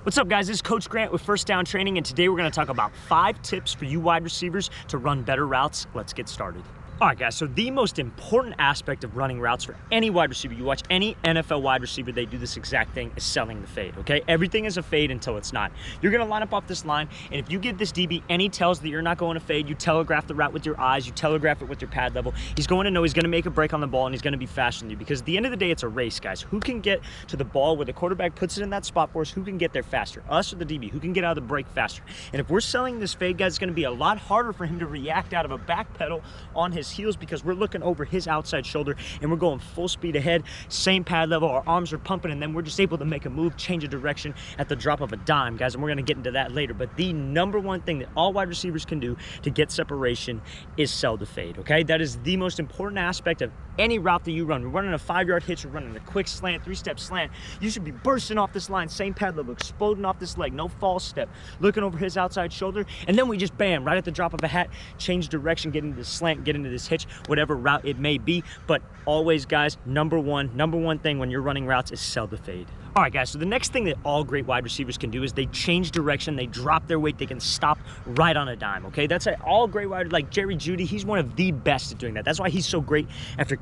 What's up, guys? This is Coach Grant with First Down Training, and today we're going to talk about 5 tips for you wide receivers to run better routes. Let's get started. All right, guys, so the most important aspect of running routes for any wide receiver, you watch any NFL wide receiver, they do this exact thing, is selling the fade, okay? Everything is a fade until it's not. You're going to line up off this line, and if you give this DB any tells that you're not going to fade, you telegraph the route with your eyes, you telegraph it with your pad level, he's going to know he's going to make a break on the ball, and he's going to be faster than you, because at the end of the day, it's a race, guys. Who can get to the ball where the quarterback puts it in that spot for us? Who can get there faster, us or the DB? Who can get out of the break faster? And if we're selling this fade, guys, it's going to be a lot harder for him to react out of a back pedal on his heels, because we're looking over his outside shoulder and we're going full speed ahead, same pad level, our arms are pumping, and then we're just able to make a move, change a direction at the drop of a dime, guys, and we're going to get into that later. But the number one thing that all wide receivers can do to get separation is sell the fade, okay? That is the most important aspect of any route that you run. We're running a 5-yard hitch, we're running a quick slant, 3-step slant. You should be bursting off this line, same pad level, exploding off this leg, no false step, looking over his outside shoulder, and then we just bam, right at the drop of a hat, change direction, get into this slant, get into this hitch, whatever route it may be. But always, guys, number one thing when you're running routes is sell the fade. All right, guys, so the next thing that all great wide receivers can do is they change direction, they drop their weight, they can stop right on a dime, okay? That's all great wide, like Jerry Jeudy, he's one of the best at doing that. That's why he's so great after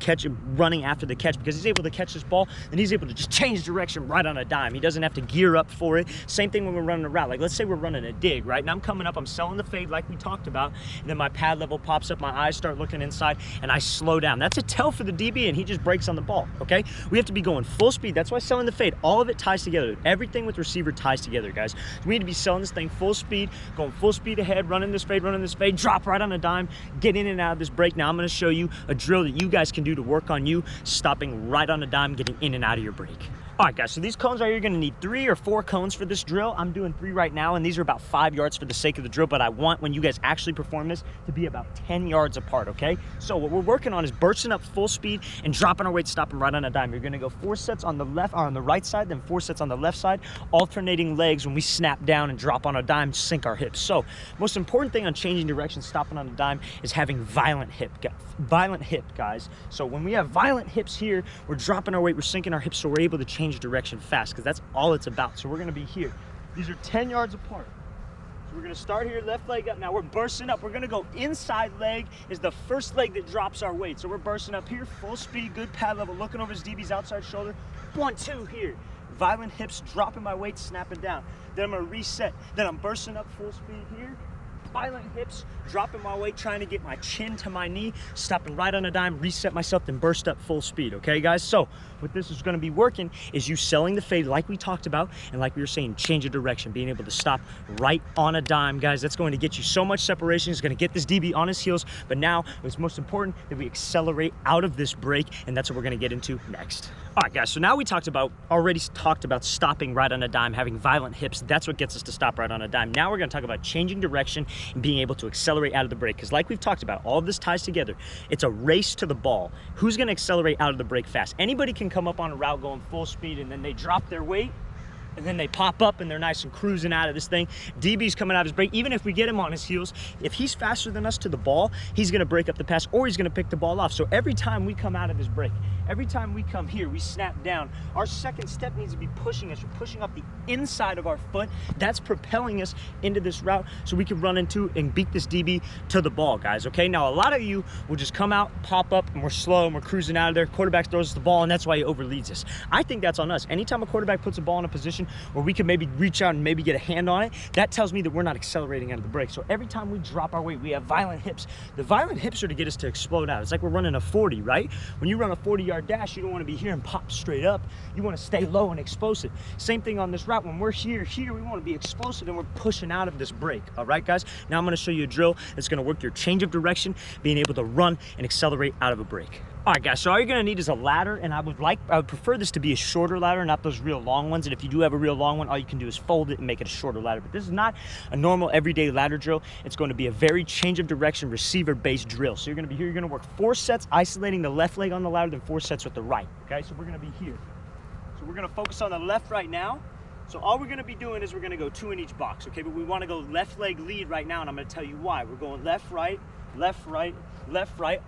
running after the catch, because he's able to catch this ball and he's able to just change direction right on a dime. He doesn't have to gear up for it. Same thing when we're running a route. Like, let's say we're running a dig, right? And I'm coming up, I'm selling the fade like we talked about, and then my pad level pops up, my eyes start looking inside, and I slow down. That's a tell for the DB, and he just breaks on the ball, okay? We have to be going full speed. That's why selling the fade, all of it ties together. Everything with receiver ties together, guys. We need to be selling this thing full speed, going full speed ahead, running this fade, drop right on a dime, get in and out of this break. Now I'm going to show you a drill that you guys can do to work on you stopping right on a dime, getting in and out of your break. All right, guys, so these cones right here, you're going to need 3 or 4 cones for this drill. I'm doing 3 right now, and these are about 5 yards for the sake of the drill, but I want, when you guys actually perform this, to be about 10 yards apart, okay? So what we're working on is bursting up full speed and dropping our weight, stopping right on a dime. You're going to go 4 sets on the left, or on the right side, then 4 sets on the left side, alternating legs when we snap down and drop on a dime, sink our hips. So most important thing on changing direction, stopping on a dime, is having violent hip, guys. So when we have violent hips here, we're dropping our weight, we're sinking our hips, so we're able to change direction fast, because that's all it's about. So we're going to be here. These are 10 yards apart. So we're going to start here, left leg up. Now we're bursting up. We're going to go inside leg is the first leg that drops our weight. So we're bursting up here, full speed, good pad level, looking over his DB's outside shoulder. 1, 2 here. Violent hips, dropping my weight, snapping down. Then I'm going to reset. Then I'm bursting up full speed here. Violent hips, dropping my weight, trying to get my chin to my knee, stopping right on a dime, reset myself, then burst up full speed, okay, guys? So what this is going to be working is you selling the fade like we talked about, and like we were saying, change of direction, being able to stop right on a dime, guys. That's going to get you so much separation. It's going to get this DB on his heels, but now it's most important that we accelerate out of this break, and that's what we're going to get into next. All right, guys, so now we already talked about stopping right on a dime, having violent hips. That's what gets us to stop right on a dime. Now we're going to talk about changing direction and being able to accelerate out of the break, because like we've talked about, all of this ties together. It's a race to the ball. Who's going to accelerate out of the break fast? Anybody can come up on a route going full speed, and then they drop their weight, and then they pop up and they're nice and cruising out of this thing. DB's coming out of his break. Even if we get him on his heels, if he's faster than us to the ball, he's going to break up the pass, or he's going to pick the ball off. So every time we come out of this break, every time we come here, we snap down, our second step needs to be pushing us. We're pushing up the inside of our foot. That's propelling us into this route so we can run into and beat this DB to the ball, guys, okay? Now, a lot of you will just come out, pop up, and we're slow, and we're cruising out of there. Quarterback throws us the ball, and that's why he overleads us. I think that's on us. Anytime a quarterback puts a ball in a position where we can maybe reach out and maybe get a hand on it, that tells me that we're not accelerating out of the break. So every time we drop our weight, we have violent hips. The violent hips are to get us to explode out. It's like we're running a 40, right? When you run a 40-yard dash, you don't want to be here and pop straight up. You want to stay low and explosive. Same thing on this route. When we're here, we want to be explosive, and we're pushing out of this break. All right, guys? Now I'm going to show you a drill that's going to work your change of direction, being able to run and accelerate out of a break. All right, guys, so all you're going to need is a ladder, and I would prefer this to be a shorter ladder, not those real long ones. And if you do have a real long one, all you can do is fold it and make it a shorter ladder. But this is not a normal everyday ladder drill. It's going to be a very change of direction receiver-based drill. So you're going to be here. You're going to work 4 sets isolating the left leg on the ladder, then 4 sets with the right. Okay, so we're going to be here. So we're going to focus on the left right now. So all we're going to be doing is we're going to go 2 in each box, okay? But we want to go left leg lead right now, and I'm going to tell you why. We're going left, right, left, right,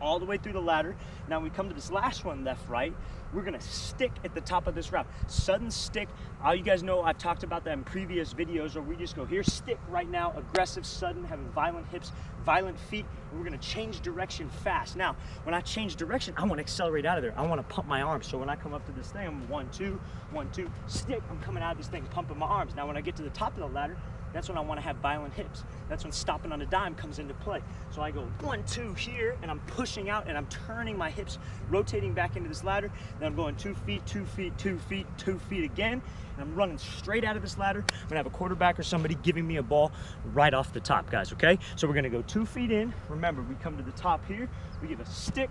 all the way through the ladder. Now we come to this last one, left, right. We're gonna stick at the top of this route. Sudden stick. All you guys know, I've talked about that in previous videos, where we just go here, stick right now, aggressive, sudden, having violent hips, violent feet, and we're gonna change direction fast. Now, when I change direction, I wanna accelerate out of there. I wanna pump my arms. So when I come up to this thing, I'm 1, 2, 1, 2, stick, I'm coming out of this thing, pumping my arms. Now when I get to the top of the ladder, that's when I want to have violent hips. That's when stopping on a dime comes into play. So I go 1, 2 here, and I'm pushing out, and I'm turning my hips, rotating back into this ladder. Then I'm going 2 feet, 2 feet, 2 feet, 2 feet again, and I'm running straight out of this ladder. I'm gonna have a quarterback or somebody giving me a ball right off the top, guys, okay? So we're gonna go 2 feet in. Remember, we come to the top here, we give a stick,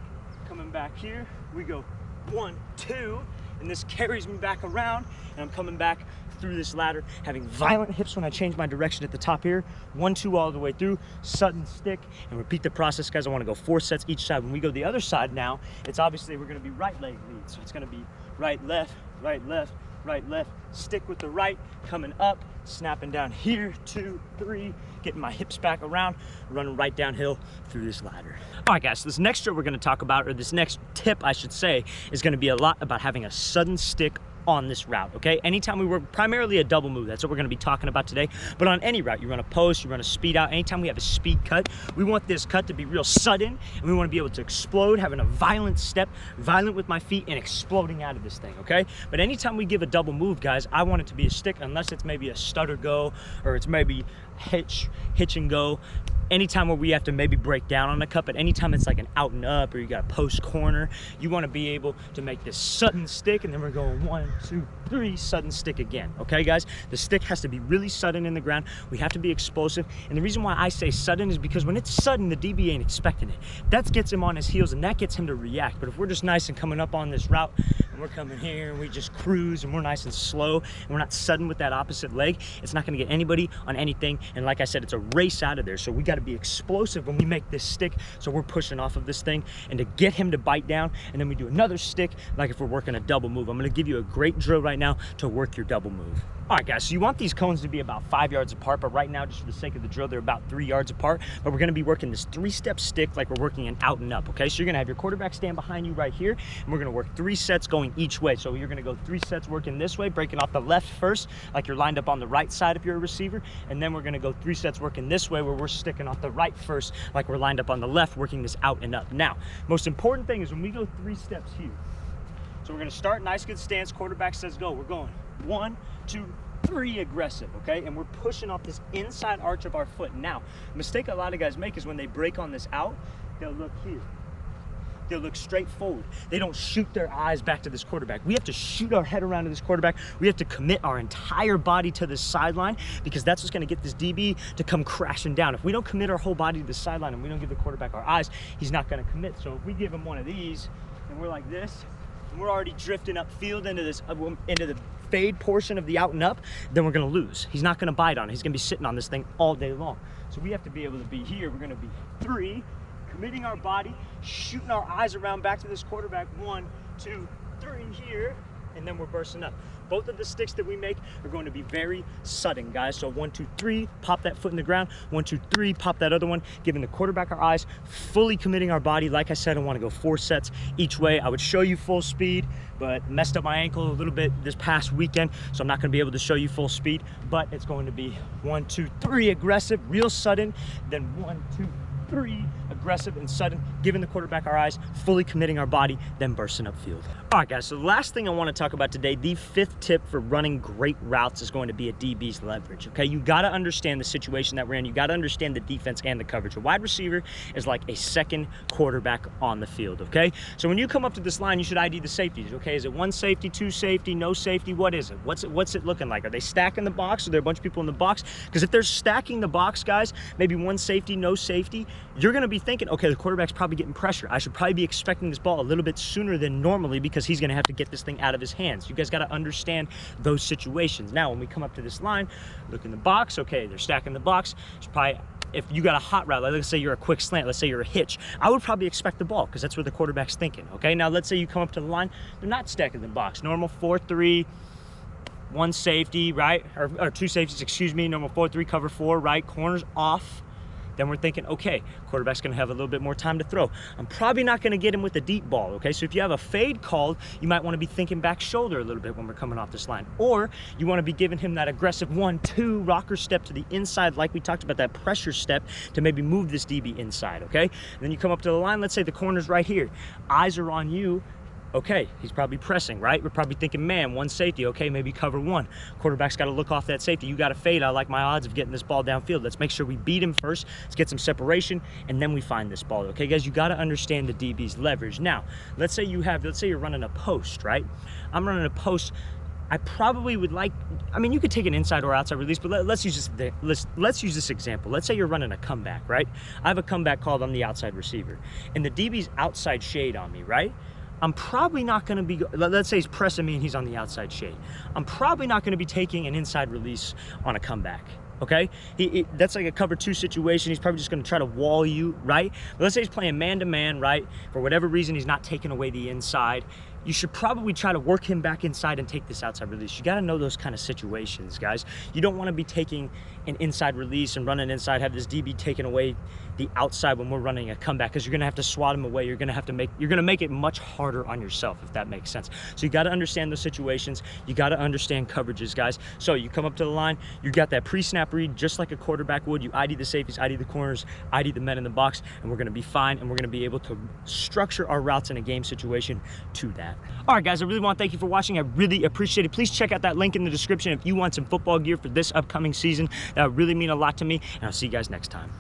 coming back here, we go 1, 2, and this carries me back around, and I'm coming back through this ladder, having violent hips when I change my direction at the top here. 1, 2 all the way through, sudden stick, and repeat the process, guys. I want to go 4 sets each side. When we go the other side now, it's obviously we're going to be right leg lead. So it's going to be right, left, right, left, right, left. Stick with the right, coming up, snapping down here, 2, 3, getting my hips back around, running right downhill through this ladder. All right, guys, so this next drill we're going to talk about, or this next tip, I should say, is going to be a lot about having a sudden stick on this route, okay? Anytime we work, primarily a double move, that's what we're gonna be talking about today, but on any route, you run a post, you run a speed out, anytime we have a speed cut, we want this cut to be real sudden, and we wanna be able to explode, having a violent step, violent with my feet, and exploding out of this thing, okay? But anytime we give a double move, guys, I want it to be a stick, unless it's maybe a stutter go, or it's maybe hitch and go. Anytime where we have to maybe break down on a cut, but anytime it's like an out and up, or you got a post corner, you want to be able to make this sudden stick, and then we're going 1, 2, 3, sudden stick again, okay, guys? The stick has to be really sudden in the ground. We have to be explosive, and the reason why I say sudden is because when it's sudden, the DB ain't expecting it. That gets him on his heels, and that gets him to react. But if we're just nice and coming up on this route, and we're coming here, and we just cruise, and we're nice and slow, and we're not sudden with that opposite leg, it's not going to get anybody on anything. And like I said, it's a race out of there, so we got to be explosive when we make this stick, so we're pushing off of this thing, and to get him to bite down, and then we do another stick like if we're working a double move. I'm going to give you a great drill right now to work your double move. All right, guys, so you want these cones to be about 5 yards apart, but right now, just for the sake of the drill, they're about 3 yards apart. But we're gonna be working this 3-step stick like we're working an out and up, okay? So you're gonna have your quarterback stand behind you right here, and we're gonna work 3 sets going each way. So you're gonna go 3 sets working this way, breaking off the left first, like you're lined up on the right side if you're a receiver, and then we're gonna go 3 sets working this way, where we're sticking off the right first, like we're lined up on the left, working this out and up. Now, most important thing is when we go 3 steps here, so we're gonna start nice, good stance, quarterback says go. We're going 1, 2, 3 aggressive, okay? And we're pushing off this inside arch of our foot. Now, a mistake a lot of guys make is when they break on this out, they'll look here. They'll look straight forward. They don't shoot their eyes back to this quarterback. We have to shoot our head around to this quarterback. We have to commit our entire body to this sideline, because that's what's gonna get this DB to come crashing down. If we don't commit our whole body to the sideline and we don't give the quarterback our eyes, he's not gonna commit. So if we give him one of these and we're like this, and we're already drifting upfield into this, into the fade portion of the out and up, then we're gonna lose. He's not gonna bite on it. He's gonna be sitting on this thing all day long. So we have to be able to be here. We're gonna be 3, committing our body, shooting our eyes around back to this quarterback. 1, 2, 3 here, and then we're bursting up. Both of the sticks that we make are going to be very sudden, guys. So 1, 2, 3, pop that foot in the ground. 1, 2, 3, pop that other one, giving the quarterback our eyes, fully committing our body. Like I said, I want to go 4 sets each way. I would show you full speed, but messed up my ankle a little bit this past weekend, so I'm not going to be able to show you full speed, but it's going to be 1, 2, 3 aggressive, real sudden, then 1, 2, 3 aggressive and sudden, giving the quarterback our eyes, fully committing our body, then bursting upfield. All right, guys, so the last thing I want to talk about today, the 5th tip for running great routes, is going to be a DB's leverage, okay? You got to understand the situation that we're in. You got to understand the defense and the coverage. A wide receiver is like a second quarterback on the field, okay? So when you come up to this line, you should ID the safeties, okay? Is it 1 safety, 2 safety, no safety? What is it? What's it looking like? Are they stacking the box? Are there a bunch of people in the box? Because if they're stacking the box, guys, maybe 1 safety, no safety, you're going to be thinking, okay, the quarterback's probably getting pressure. I should probably be expecting this ball a little bit sooner than normally, because he's going to have to get this thing out of his hands. You guys got to understand those situations. Now, when we come up to this line, look in the box. Okay, they're stacking the box. It's probably, if you got a hot route, like let's say you're a quick slant, let's say you're a hitch, I would probably expect the ball, because that's what the quarterback's thinking. Okay, now let's say you come up to the line, they're not stacking the box. Normal 4-3, 1 safety, right? Or 2 safeties, excuse me. Normal 4-3, cover 4, right? Corners off. Then we're thinking, okay, quarterback's gonna have a little bit more time to throw. I'm probably not gonna get him with a deep ball, okay? So if you have a fade called, you might wanna be thinking back shoulder a little bit when we're coming off this line. Or you wanna be giving him that aggressive 1-2 rocker step to the inside, like we talked about, that pressure step to maybe move this DB inside, okay? And then you come up to the line, let's say the corner's right here. Eyes are on you. Okay, he's probably pressing, right? We're probably thinking, man, one safety, okay, maybe cover one. Quarterback's got to look off that safety. You got to fade. I like my odds of getting this ball downfield. Let's make sure we beat him first. Let's get some separation, and then we find this ball. Okay, guys, you got to understand the DB's leverage. Now, let's say you're running a post, right? I'm running a post. I probably would like, I mean, you could take an inside or outside release, but let's use this example. Let's say you're running a comeback, right? I have a comeback called, I'm the outside receiver, and the DB's outside shade on me, right? I'm probably not going to be, let's say he's pressing me and he's on the outside shade. I'm probably not going to be taking an inside release on a comeback, okay? That's like a cover 2 situation. He's probably just going to try to wall you, right? But let's say he's playing man-to-man, right? For whatever reason, he's not taking away the inside. You should probably try to work him back inside and take this outside release. You got to know those kind of situations, guys. You don't want to be taking an inside release and running inside, have this DB taking away the outside when we're running a comeback, because you're going to have to swat him away. You're going to make it much harder on yourself, if that makes sense. So you got to understand those situations. You got to understand coverages, guys. So you come up to the line, you got that pre-snap read just like a quarterback would. You ID the safeties, ID the corners, ID the men in the box, and we're going to be fine, and we're going to be able to structure our routes in a game situation to that. All right, guys, I really want to thank you for watching. I really appreciate it. Please check out that link in the description if you want some football gear for this upcoming season. That would really mean a lot to me, and I'll see you guys next time.